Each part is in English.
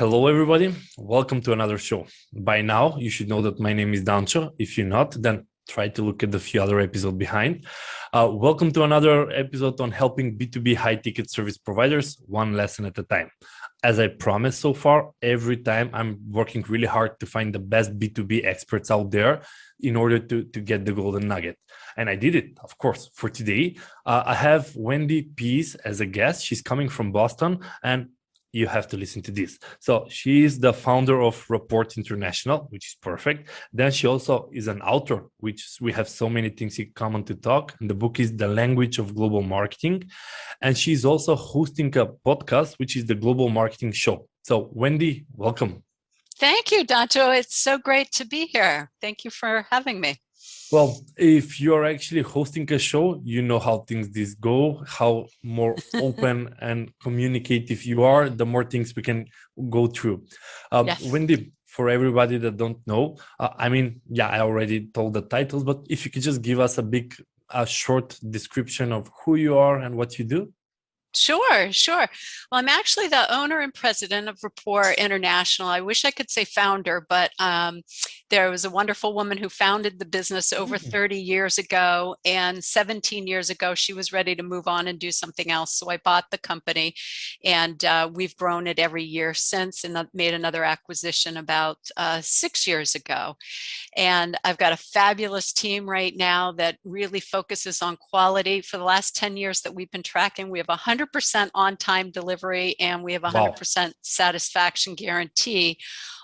Hello, everybody. Welcome to another show. By now, you should know that my name is Dancho. If you're not, then try to look at the few other episodes behind. Welcome to another episode on helping B2B high-ticket service providers, one lesson at a time. As I promised so far, every time I'm working really hard to find the best B2B experts out there in order to get the golden nugget. And I did it, of course. For today, I have Wendy Pease as a guest. She's coming from Boston, and you have to listen to this. So she is the founder of Report International, which is perfect. Then she also is an author, which we have so many things in common to talk. And the book is The Language of Global Marketing. And she's also hosting a podcast, which is the Global Marketing Show. So Wendy, welcome. Thank you, Danto. It's so great to be here. Thank you for having me. Well, if you're actually hosting a show, you know how things go, how more open and communicative you are, the more things we can go through. Yes. Wendy, for everybody that don't know, I already told the titles, but if you could just give us a short description of who you are and what you do. Sure. Well, I'm actually the owner and president of Report International. I wish I could say founder, but there was a wonderful woman who founded the business over 30 years ago, and 17 years ago, she was ready to move on and do something else. So I bought the company, and we've grown it every year since, and made another acquisition about 6 years ago. And I've got a fabulous team right now that really focuses on quality. For the last 10 years that we've been tracking, we have 100% on-time delivery, and we have 100% satisfaction guarantee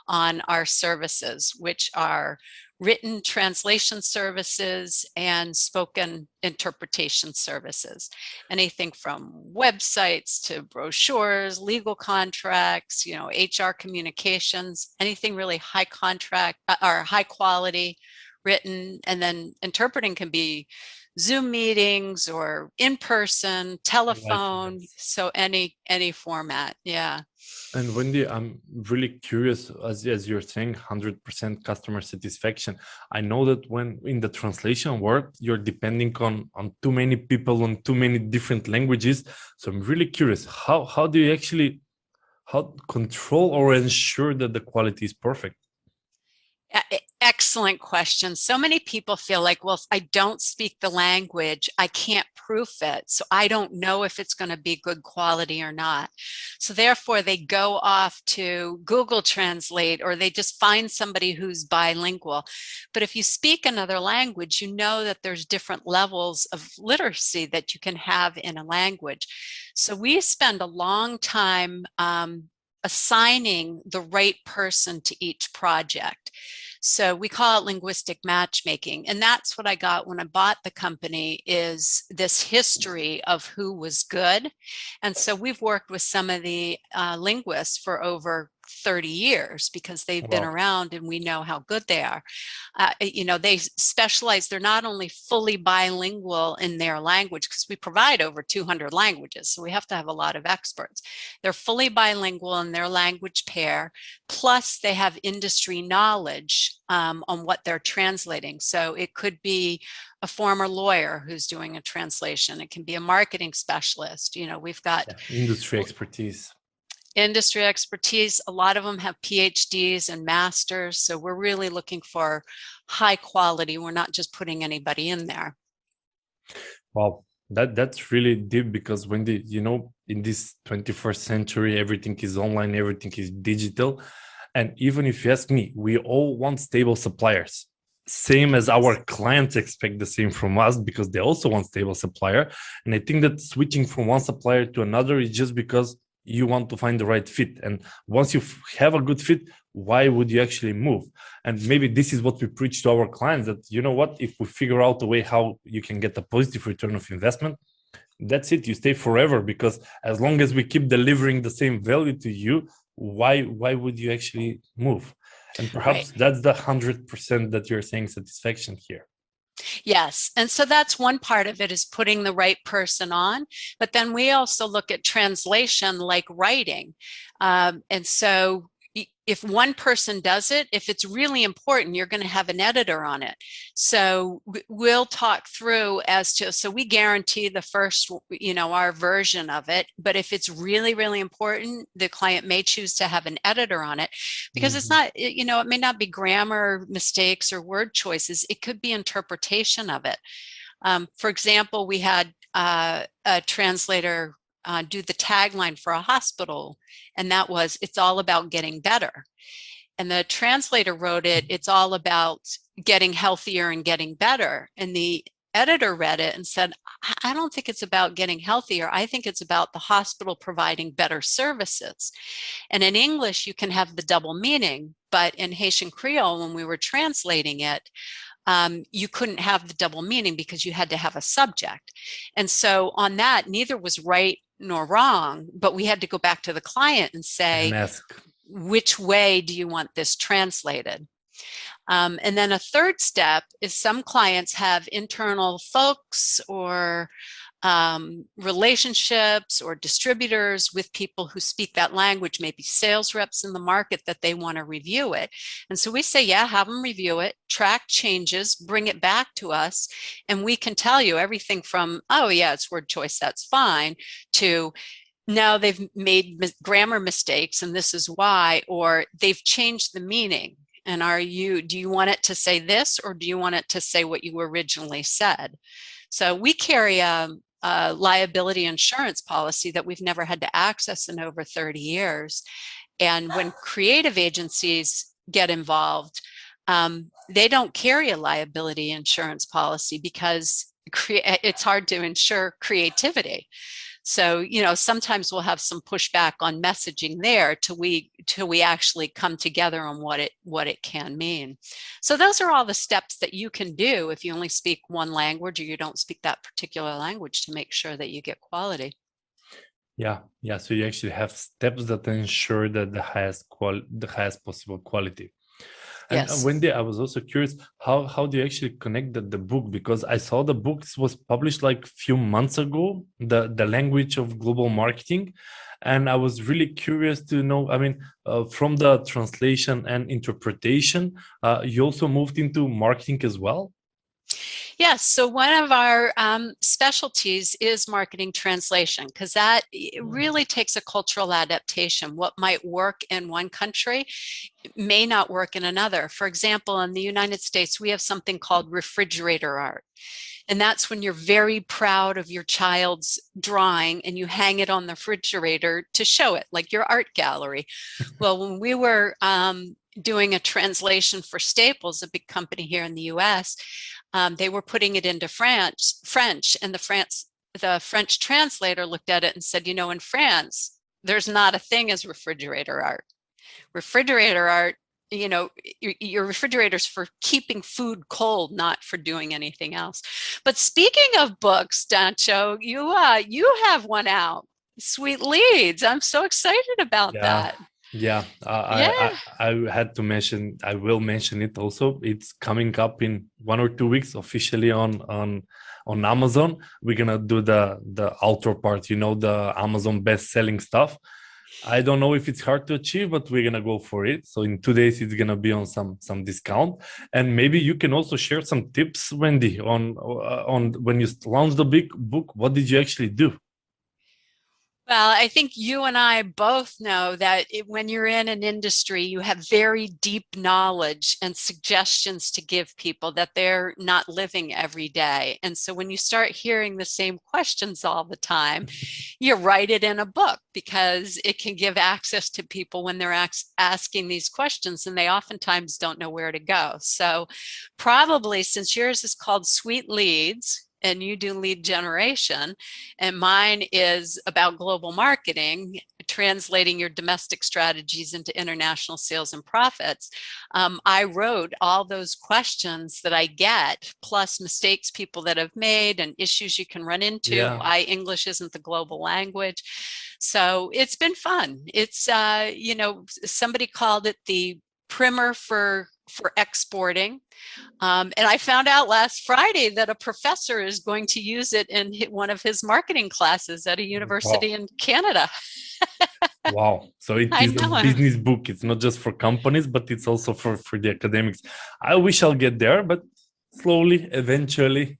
on our services, which are written translation services and spoken interpretation services. Anything from websites to brochures, legal contracts, HR communications, anything really high quality written, and then interpreting can be Zoom meetings or in person, telephone, so any format. Yeah. And Wendy, I'm really curious, as you're saying, 100% customer satisfaction. I know that when in the translation work, you're depending on too many people on too many different languages. So I'm really curious, how do you actually control or ensure that the quality is perfect? Excellent question. So many people feel like, well, if I don't speak the language, I can't proof it. So I don't know if it's going to be good quality or not. So therefore, they go off to Google Translate, or they just find somebody who's bilingual. But if you speak another language, you know that there's different levels of literacy that you can have in a language. So we spend a long time assigning the right person to each project. So we call it linguistic matchmaking. And that's what I got when I bought the company, is this history of who was good. And so we've worked with some of the linguists for over 30 years because they've been around, and we know how good they are. They specialize. They're not only fully bilingual in their language, because we provide over 200 languages, so we have to have a lot of experts. They're fully bilingual in their language pair, plus they have industry knowledge on what they're translating. So it could be a former lawyer who's doing a translation. It can be a marketing specialist. We've got industry expertise. A lot of them have PhDs and masters. So we're really looking for high quality. We're not just putting anybody in there. Wow, that's really deep, because when in this 21st century, everything is online, everything is digital. And even if you ask me, we all want stable suppliers. Same as our clients expect the same from us, because they also want stable supplier. And I think that switching from one supplier to another is just because you want to find the right fit. And once you have a good fit, why would you actually move? And maybe this is what we preach to our clients, that, if we figure out a way how you can get a positive return of investment, that's it. You stay forever, because as long as we keep delivering the same value to you, why would you actually move? And perhaps that's the 100% that you're saying satisfaction here. Yes. And so that's one part of it, is putting the right person on. But then we also look at translation like writing. And so if one person does it, if it's really important, you're going to have an editor on it. So we'll talk through as to, so we guarantee the first, our version of it. But if it's really, really important, the client may choose to have an editor on it, because it's not, it may not be grammar mistakes or word choices. It could be interpretation of it. For example, we had a translator do the tagline for a hospital, and that was, "It's all about getting better." And the translator wrote it, "It's all about getting healthier and getting better." And the editor read it and said, "I don't think it's about getting healthier. I think it's about the hospital providing better services." And in English, you can have the double meaning, but in Haitian Creole, when we were translating it, you couldn't have the double meaning because you had to have a subject. And so on that, neither was right nor wrong, but we had to go back to the client and say, which way do you want this translated? And then a third step is some clients have internal folks or relationships or distributors with people who speak that language, maybe sales reps in the market, that they want to review it. And so we say, yeah, have them review it, track changes, bring it back to us, and we can tell you everything from, oh yeah, it's word choice, that's fine, to no, they've made grammar mistakes and this is why, or they've changed the meaning. And do you want it to say this, or do you want it to say what you originally said? So we carry a liability insurance policy that we've never had to access in over 30 years. And when creative agencies get involved, they don't carry a liability insurance policy because it's hard to insure creativity. So, sometimes we'll have some pushback on messaging there till we actually come together on what it can mean. So those are all the steps that you can do if you only speak one language or you don't speak that particular language to make sure that you get quality. Yeah. So you actually have steps that ensure that the highest possible quality. And yes. Wendy, I was also curious, how do you actually connect the book? Because I saw the book was published like a few months ago, the language of global marketing. And I was really curious to know, from the translation and interpretation, you also moved into marketing as well? Yes, so one of our specialties is marketing translation, because that really takes a cultural adaptation. What might work in one country may not work in another. For example, in the United States, we have something called refrigerator art. And that's when you're very proud of your child's drawing and you hang it on the refrigerator to show it, like your art gallery. Well, when we were doing a translation for Staples, a big company here in the US, they were putting it into French, and the French translator looked at it and said, in France, there's not a thing as refrigerator art. Refrigerator art, your refrigerator's for keeping food cold, not for doing anything else. But speaking of books, Dancho, you have one out, Sweet Leads. I'm so excited about that. Yeah, I had to mention, I will mention it also. It's coming up in 1 or 2 weeks officially on Amazon. We're gonna do the outro part, the Amazon best-selling stuff. I don't know if it's hard to achieve, but we're gonna go for it. So in 2 days, it's gonna be on some discount, and maybe you can also share some tips, Wendy, on when you launched the big book. What did you actually do? Well, I think you and I both know that when you're in an industry, you have very deep knowledge and suggestions to give people that they're not living every day. And so when you start hearing the same questions all the time, you write it in a book, because it can give access to people when they're asking these questions, and they oftentimes don't know where to go. So probably, since yours is called Sweet Leads, and you do lead generation, and mine is about global marketing, translating your domestic strategies into international sales and profits, I wrote all those questions that I get, plus mistakes people that have made and issues you can run into, why English isn't the global language. So it's been fun. It's, somebody called it the primer for for exporting. And I found out last Friday that a professor is going to use it in one of his marketing classes at a university in Canada. Wow. So it I is a know. business book. It's not just for companies, but it's also for the academics. I wish I'll get there, but slowly, eventually.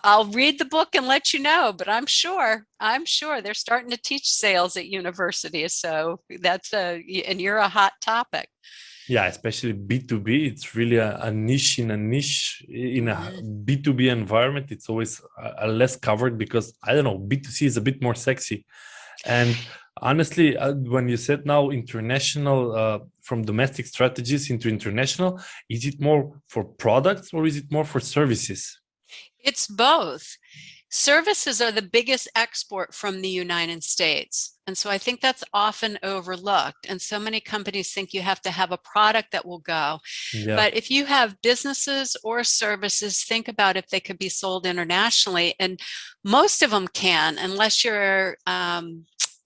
I'll read the book and let you know, but I'm sure they're starting to teach sales at universities. So and you're a hot topic. Yeah, especially B2B. It's really a niche in a niche in a B2B environment. It's always a less covered because I don't know, B2C is a bit more sexy. And honestly, when you said now international, from domestic strategies into international, is it more for products or is it more for services? It's both. Services are the biggest export from the United States. And so I think that's often overlooked. And so many companies think you have to have a product that will go. Yeah. But if you have businesses or services, think about if they could be sold internationally. And most of them can, unless you're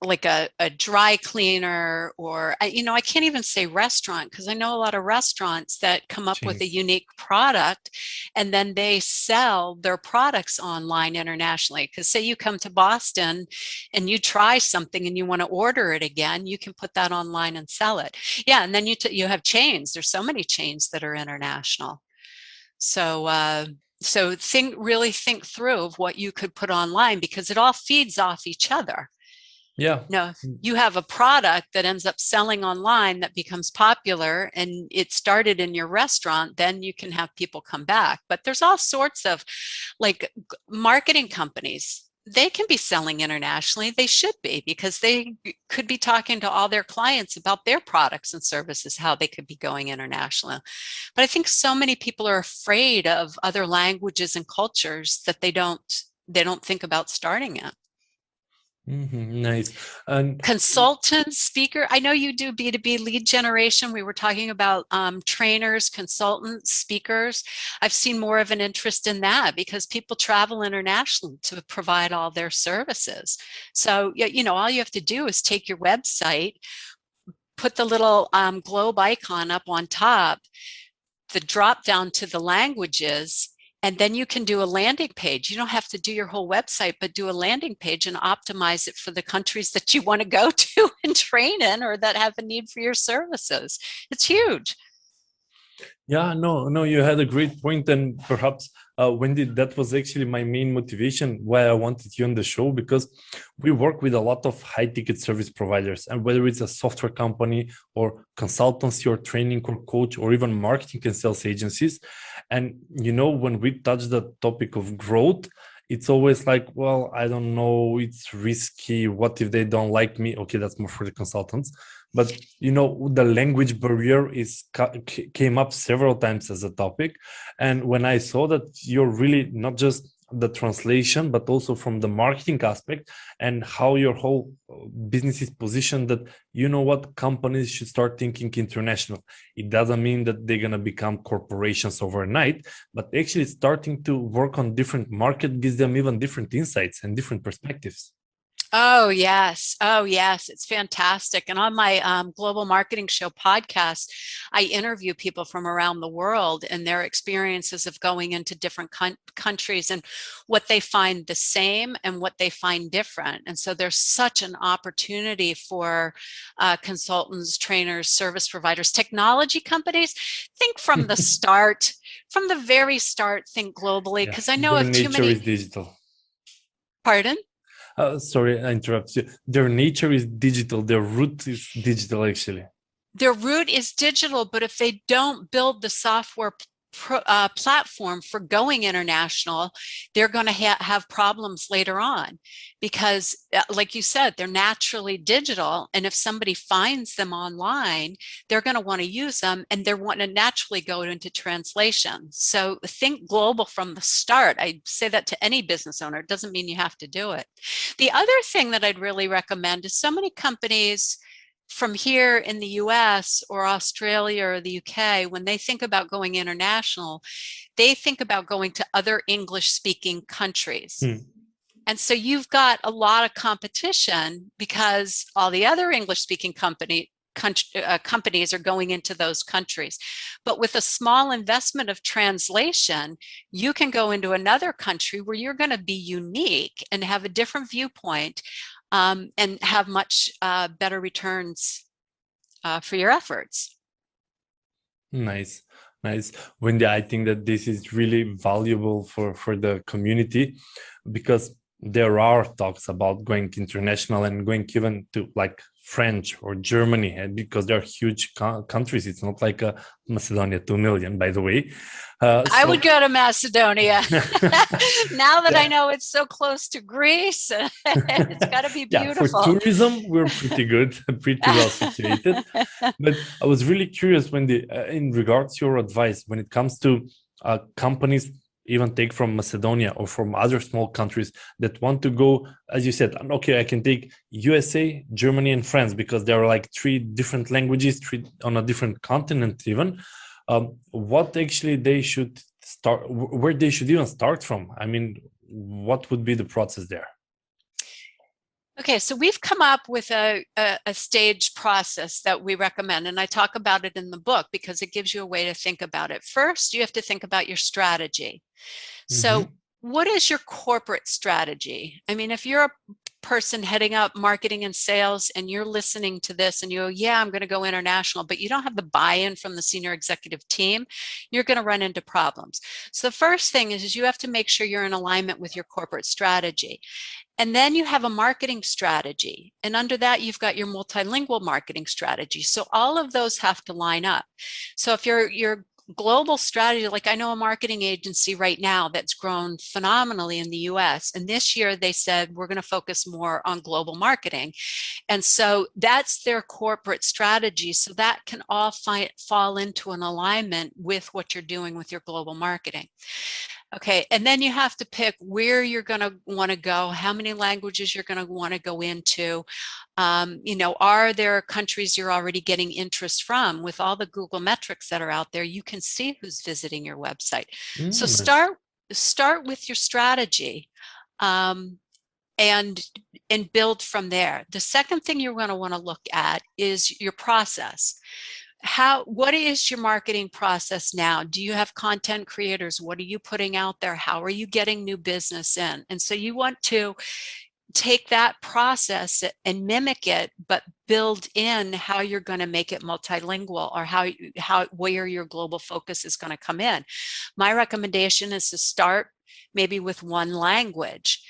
like a dry cleaner, or I can't even say restaurant, because I know a lot of restaurants that come up with a unique product and then they sell their products online internationally. Because say you come to Boston and you try something and you want to order it again, you can put that online and sell it. Yeah, and then you have chains. There's so many chains that are international. So really think through of what you could put online, because it all feeds off each other. Yeah. No, you have a product that ends up selling online that becomes popular and it started in your restaurant, then you can have people come back. But there's all sorts of like marketing companies. They can be selling internationally. They should be, because they could be talking to all their clients about their products and services, how they could be going international. But I think so many people are afraid of other languages and cultures that they don't think about starting it. Nice. And consultant, speaker. I know you do B2B lead generation. We were talking about trainers, consultants, speakers. I've seen more of an interest in that because people travel internationally to provide all their services. So, all you have to do is take your website, put the little globe icon up on top, the drop down to the languages, and then you can do a landing page. You don't have to do your whole website, but do a landing page and optimize it for the countries that you want to go to and train in, or that have a need for your services. It's huge. Yeah, no, you had a great point. And perhaps, Wendy, that was actually my main motivation why I wanted you on the show, because we work with a lot of high ticket service providers, and whether it's a software company or consultancy or training or coach or even marketing and sales agencies. And, when we touch the topic of growth, it's always like, well, I don't know, it's risky. What if they don't like me? Okay, that's more for the consultants. But, the language barrier came up several times as a topic. And when I saw that you're really not just the translation, but also from the marketing aspect and how your whole business is positioned, that, what, companies should start thinking international. It doesn't mean that they're going to become corporations overnight, but actually starting to work on different market gives them even different insights and different perspectives. Oh, yes. It's fantastic. And on my Global Marketing Show podcast, I interview people from around the world and their experiences of going into different countries and what they find the same and what they find different. And so there's such an opportunity for consultants, trainers, service providers, technology companies. Think from the start, from the very start, think globally, because I know of too many. Nature is digital. Pardon? Sorry, I interrupt you. Their nature is digital. Their root is digital, actually. Their root is digital, but if they don't build the software platform for going international, they're going to have problems later on, because like you said, they're naturally digital. And if somebody finds them online, they're going to want to use them, and they're wanting to naturally go into translation. So think global from the start. I say that to any business owner. It doesn't mean you have to do it. The other thing that I'd really recommend is so many companies from here in the US or Australia or the UK, when they think about going international, they think about going to other English speaking countries. And so you've got a lot of competition because all the other English speaking companies are going into those countries. But with a small investment of translation, you can go into another country where you're going to be unique and have a different viewpoint, and have much better returns for your efforts. Nice, nice. Wendy, I think that this is really valuable for the community, because there are talks about going international and going even to like French or Germany, and because they're huge countries. It's not like Macedonia, 2 million, by the way. I would go to Macedonia. Now that I know it's so close to Greece, it's got to be beautiful. Yeah, for tourism, we're pretty good, pretty well situated. But I was really curious, Wendy, in regards to your advice when it comes to companies, even take from Macedonia or from other small countries that want to go, as you said, okay, I can take USA, Germany, and France, because there are like 3 different languages, 3 on a different continent even. What actually they should start, where they should even start from? I mean, what would be the process there? Okay, so we've come up with a staged process that we recommend, and I talk about it in the book because it gives you a way to think about it. First, you have to think about your strategy. So what is your corporate strategy? I mean, if you're a person heading up marketing and sales and you're listening to this and you go, yeah, I'm going to go international, but you don't have the buy-in from the senior executive team, you're going to run into problems. So the first thing is you have to make sure you're in alignment with your corporate strategy. And then you have a marketing strategy. And under that, you've got your multilingual marketing strategy. So all of those have to line up. So if your global strategy, like I know a marketing agency right now that's grown phenomenally in the US. And this year they said, we're going to focus more on global marketing. And so that's their corporate strategy. So that can all fall into an alignment with what you're doing with your global marketing. Okay, and then you have to pick where you're going to want to go, how many languages you're going to want to go into. Are there countries you're already getting interest from? With all the Google metrics that are out there, you can see who's visiting your website. So start with your strategy, and build from there. The second thing you're going to want to look at is your process. What is your marketing process now? Do you have content creators? What are you putting out there? How are you getting new business in? And so you want to take that process and mimic it, but build in how you're going to make it multilingual, or where your global focus is going to come in. My recommendation is to start maybe with one language,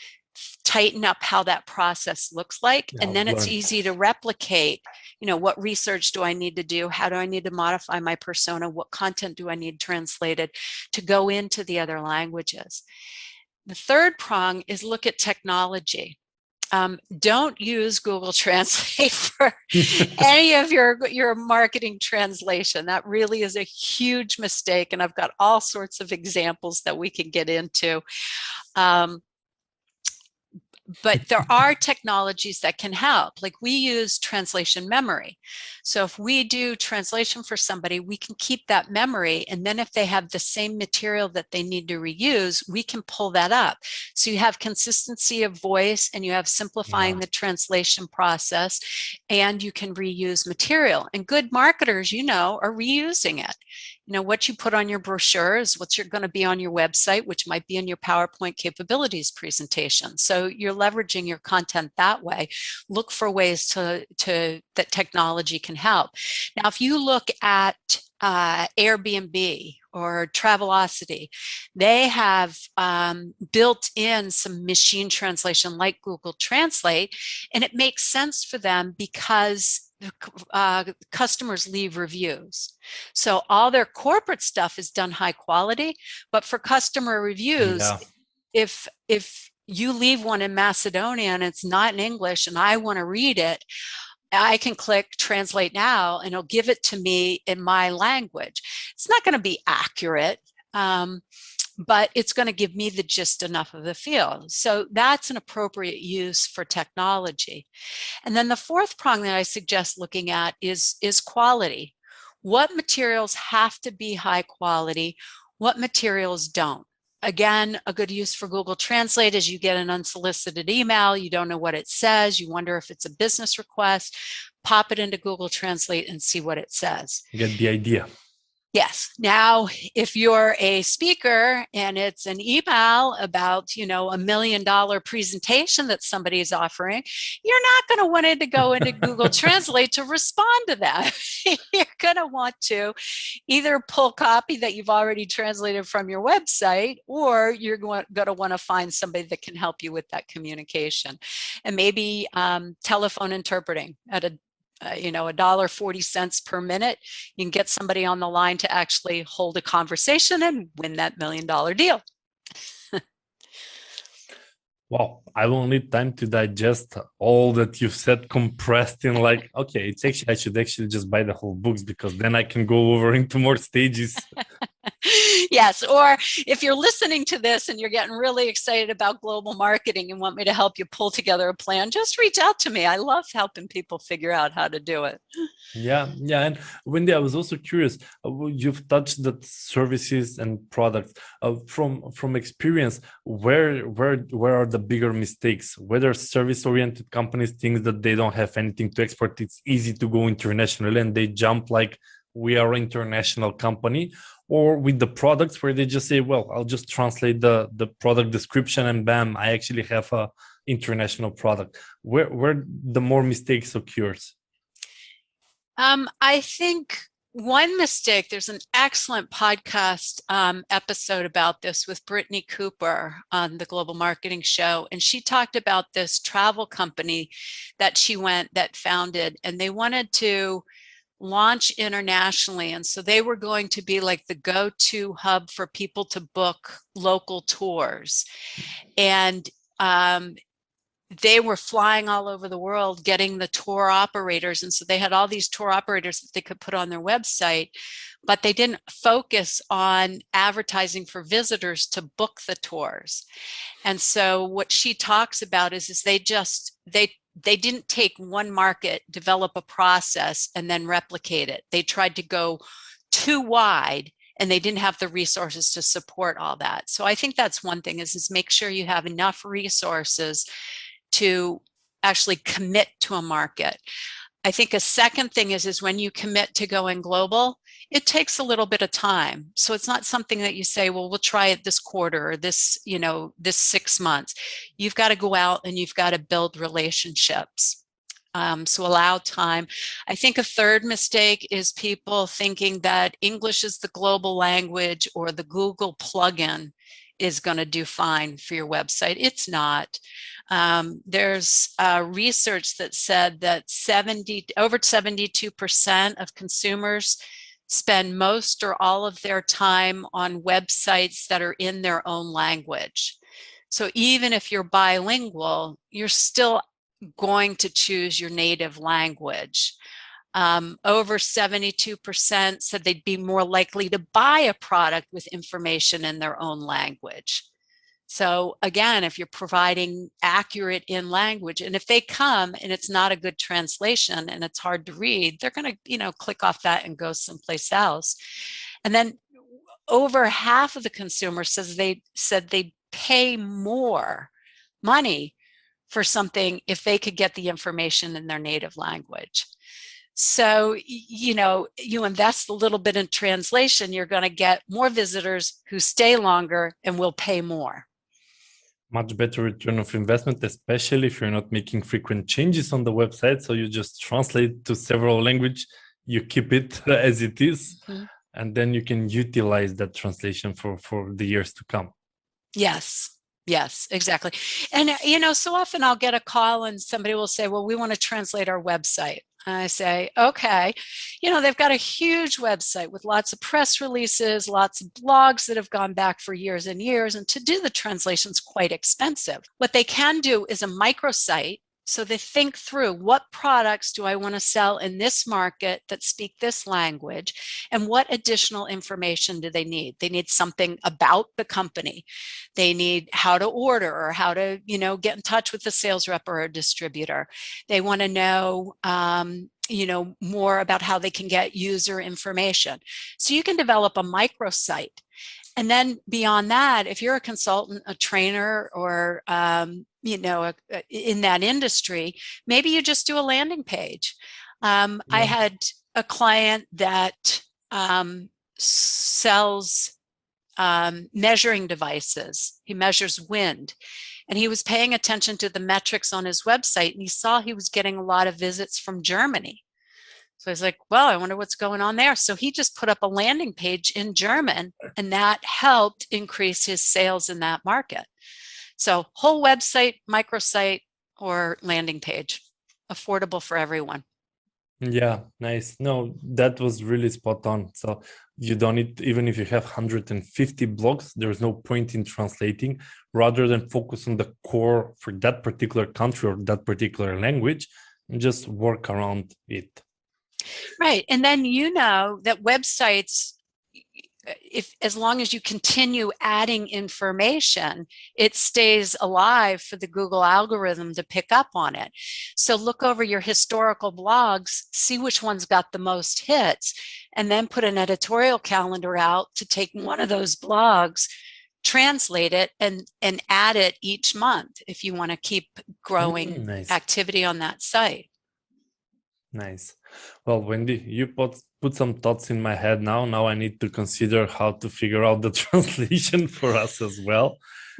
tighten up how that process looks like, and then it's easy to replicate. What research do I need to do? How do I need to modify my persona? What content do I need translated to go into the other languages? The third prong is look at technology. Don't use Google Translate for any of your marketing translation. That really is a huge mistake, and I've got all sorts of examples that we can get into. But there are technologies that can help. Like we use translation memory. So if we do translation for somebody, we can keep that memory. And then if they have the same material that they need to reuse, we can pull that up. So you have consistency of voice, and you have simplifying the translation process, and you can reuse material. And good marketers, are reusing it. What you put on your brochure is what's going to be on your website, which might be in your PowerPoint capabilities presentation. So you're leveraging your content that way. Look for ways that technology can help. Now, if you look at Airbnb or Travelocity, they have built in some machine translation like Google Translate, and it makes sense for them because customers leave reviews. So all their corporate stuff is done high quality, but for customer reviews, if you leave one in Macedonia and it's not in English and I want to read it, I can click translate now and it'll give it to me in my language. It's not going to be accurate, but it's going to give me the gist enough of the feel. So that's an appropriate use for technology. And then the fourth prong that I suggest looking at is quality. What materials have to be high quality? What materials don't? Again, a good use for Google Translate is you get an unsolicited email, you don't know what it says, you wonder if it's a business request, pop it into Google Translate and see what it says. Get the idea. Yes. Now, if you're a speaker and it's an email about, $1 million presentation that somebody is offering, you're not going to want it to go into Google Translate to respond to that. You're going to want to either pull copy that you've already translated from your website, or you're going to want to find somebody that can help you with that communication. And maybe telephone interpreting at $1.40 per minute, you can get somebody on the line to actually hold a conversation and win that $1 million deal. Wow, I will need time to digest all that you've said compressed in okay, I should actually just buy the whole books, because then I can go over into more stages. Yes, or if you're listening to this and you're getting really excited about global marketing and want me to help you pull together a plan, just reach out to me. I love helping people figure out how to do it. Yeah. And Wendy, I was also curious. You've touched that services and products. From experience, where are the bigger mistakes? Whether service-oriented companies think that they don't have anything to export, it's easy to go international, and they jump like we are an international company, or with the products where they just say, well, I'll just translate the product description and bam, I actually have a international product. Where the more mistakes occurs? I think one mistake, there's an excellent podcast episode about this with Brittany Cooper on the Global Marketing Show. And she talked about this travel company that founded, and they wanted to launch internationally. And so they were going to be like the go-to hub for people to book local tours. And they were flying all over the world getting the tour operators. And so they had all these tour operators that they could put on their website, but they didn't focus on advertising for visitors to book the tours. And so what she talks about is they didn't take one market, develop a process, and then replicate it. They tried to go too wide, and they didn't have the resources to support all that. So I think that's one thing is make sure you have enough resources to actually commit to a market. I think a second thing is when you commit to going global, it takes a little bit of time. So it's not something that you say, well, we'll try it this quarter or this 6 months. You've got to go out and you've got to build relationships. So allow time. I think a third mistake is people thinking that English is the global language or the Google plugin is going to do fine for your website. It's not. There's research that said that over 72% of consumers spend most or all of their time on websites that are in their own language. So even if you're bilingual, you're still going to choose your native language. Over 72% said they'd be more likely to buy a product with information in their own language. So again, if you're providing accurate in language, and if they come and it's not a good translation and it's hard to read, they're going to, click off that and go someplace else. And then over half of the consumers said they'd pay more money for something if they could get the information in their native language. So, you invest a little bit in translation, you're going to get more visitors who stay longer and will pay more. Much better return of investment, especially if you're not making frequent changes on the website. So you just translate to several languages, you keep it as it is, and then you can utilize that translation for the years to come. Yes, exactly. And, so often I'll get a call and somebody will say, well, we want to translate our website. I say, okay, they've got a huge website with lots of press releases, lots of blogs that have gone back for years and years. And to do the translation is quite expensive. What they can do is a microsite. So they think through, what products do I want to sell in this market that speak this language, and what additional information do they need? They need something about the company. They need how to order or how to, get in touch with a sales rep or a distributor. They want to know, more about how they can get user information. So you can develop a microsite. And then beyond that, if you're a consultant, a trainer, or in that industry, maybe you just do a landing page. I had a client that sells measuring devices. He measures wind, and he was paying attention to the metrics on his website, and he saw he was getting a lot of visits from Germany. So I was like, well, I wonder what's going on there. So he just put up a landing page in German, and that helped increase his sales in that market. So whole website, microsite, or landing page, affordable for everyone. Yeah, nice. No, that was really spot on. So you don't need, even if you have 150 blogs, there's no point in translating. Rather than focus on the core for that particular country or that particular language, and just work around it. Right. And then that websites, as long as you continue adding information, it stays alive for the Google algorithm to pick up on it. So look over your historical blogs, see which ones got the most hits, and then put an editorial calendar out to take one of those blogs, translate it, and add it each month if you want to keep growing Nice. activity on that site. Nice. Well, Wendy, you put some thoughts in my head now. Now I need to consider how to figure out the translation for us as well.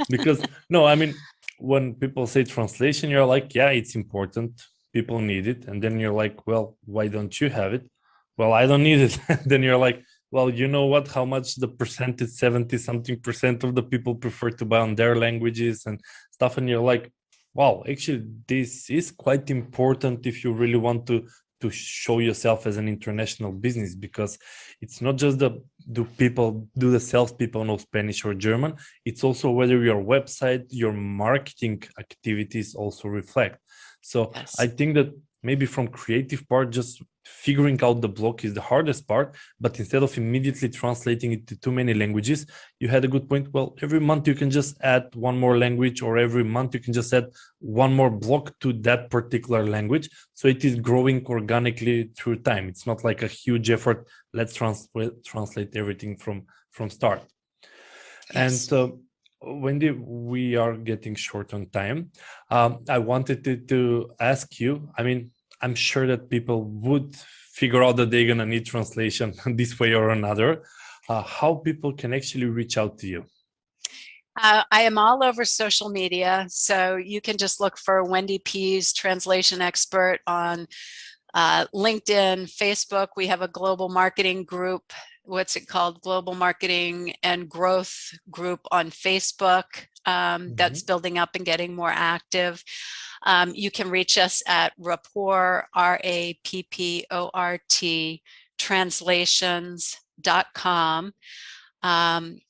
Because no, I mean, when people say translation, you're like, yeah, it's important. People need it. And then you're like, well, why don't you have it? Well, I don't need it. Then you're like, well, you know what, how much the percentage, 70 something percent of the people prefer to buy on their languages and stuff. And you're like, wow, actually, this is quite important if you really want to show yourself as an international business, because it's not just do the salespeople know Spanish or German. It's also whether your website, your marketing activities also reflect. So yes. I think that maybe from creative part, just figuring out the block is the hardest part, but instead of immediately translating it to too many languages, you had a good point. Well, every month you can just add one more language, or every month you can just add one more block to that particular language. So it is growing organically through time. It's not like a huge effort. Let's translate everything from start. Yes. And Wendy, we are getting short on time. I wanted to ask you, I mean, I'm sure that people would figure out that they're going to need translation this way or another. How people can actually reach out to you? I am all over social media. So you can just look for Wendy Pease, translation expert, on LinkedIn, Facebook. We have a global marketing group. What's it called? Global Marketing and Growth group on Facebook. That's building up and getting more active. You can reach us at Rapport, RAPPORT, translations.com.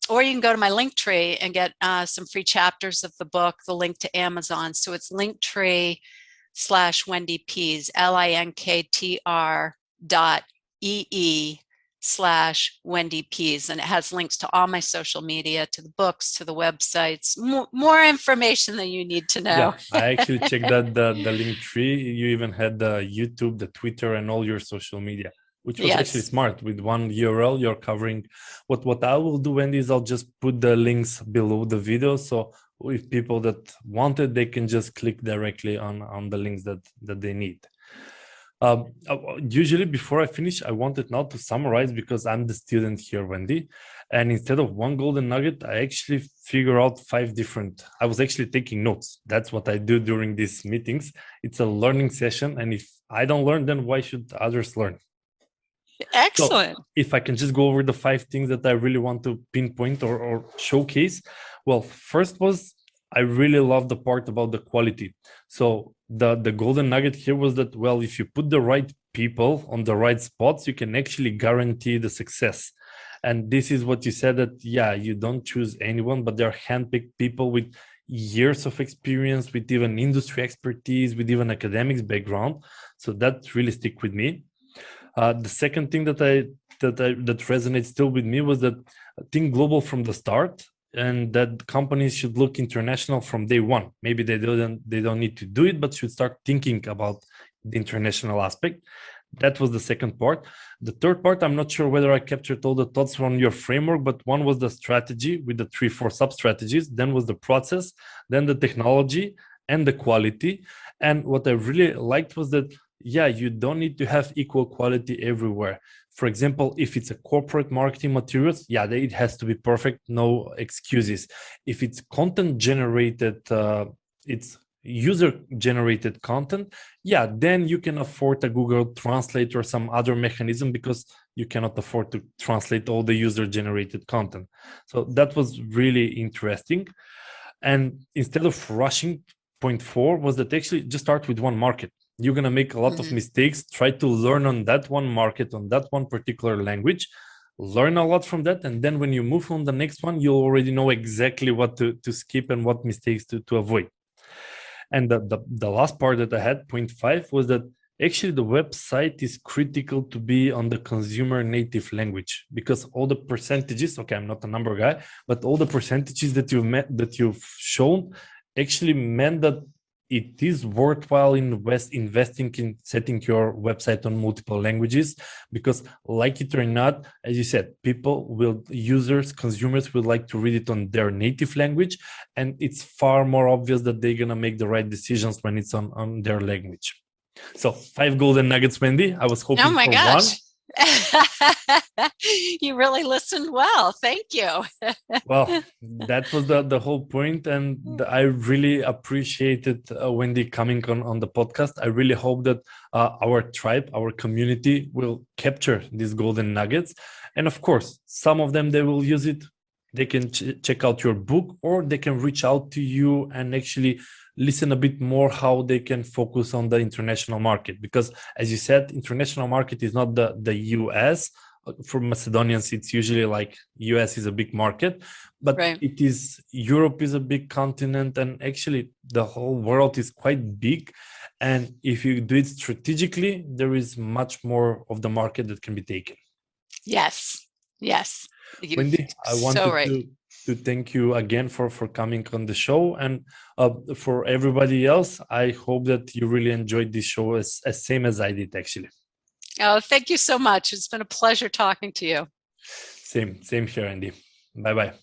Or you can go to my Linktree and get some free chapters of the book, the link to Amazon. So it's Linktree/Wendy Pease, linktr.ee/Wendy Pease, and it has links to all my social media, to the books, to the websites, more information than you need to know. Yeah, I actually checked that the Linktree. You even had the YouTube, the Twitter, and all your social media, which was actually smart. With one URL, you're covering. What I will do, Wendy, is I'll just put the links below the video, so if people that want it, they can just click directly on the links that they need. Usually before I finish, I wanted now to summarize, because I'm the student here, Wendy, and instead of one golden nugget, I actually figure out 5 different. I was actually taking notes. That's what I do during these meetings. It's a learning session, and if I don't learn, then why should others learn? Excellent. So if I can just go over the 5 things that I really want to pinpoint or showcase. Well, first was, I really love the part about the quality. So the golden nugget here was that, well, if you put the right people on the right spots, you can actually guarantee the success. And this is what you said, that, yeah, you don't choose anyone, but they're handpicked people with years of experience, with even industry expertise, with even academics background. So that really stick with me. The second thing that resonates still with me was that think global from the start, and that companies should look international from day one. Maybe they don't need to do it, but should start thinking about the international aspect. That was the second part. The third part, I'm not sure whether I captured all the thoughts from your framework, but one was the strategy with the 3-4 sub-strategies, then was the process, then the technology and the quality. And what I really liked was that, yeah, you don't need to have equal quality everywhere. For example, if it's a corporate marketing materials, yeah, it has to be perfect, no excuses. If it's content generated, it's user generated content, yeah, then you can afford a Google Translate or some other mechanism, because you cannot afford to translate all the user generated content. So that was really interesting. And instead of rushing, point 4 was that actually just start with one market. You're going to make a lot of mistakes. Try to learn on that one market, on that one particular language, learn a lot from that. And then when you move on the next one, you'll already know exactly what to skip and what mistakes to avoid. And the last part that I had, point 5, was that actually the website is critical to be on the consumer native language, because all the percentages, okay, I'm not a number guy, but all the percentages that you've shown actually meant that it is worthwhile investing in setting your website on multiple languages, because like it or not, as you said, consumers will like to read it on their native language, and it's far more obvious that they're going to make the right decisions when it's on their language. So 5 golden nuggets, Wendy. I was hoping Oh my for gosh. one. You really listened well. Thank you. Well, that was the whole point, and I really appreciated Wendy coming on the podcast. I really hope that our tribe, our community, will capture these golden nuggets, and of course, some of them, they will use it. They can check out your book, or they can reach out to you and actually listen a bit more how they can focus on the international market, because as you said, international market is not the US. For Macedonians, it's usually like US is a big market, but Right. it is, Europe is a big continent, and actually the whole world is quite big. And if you do it strategically, there is much more of the market that can be taken. Yes. Yes. Wendy, I wanted So right. to thank you again for coming on the show, and for everybody else, I hope that you really enjoyed this show as same as I did, actually. Oh, thank you so much. It's been a pleasure talking to you. Same here, Andy. Bye bye.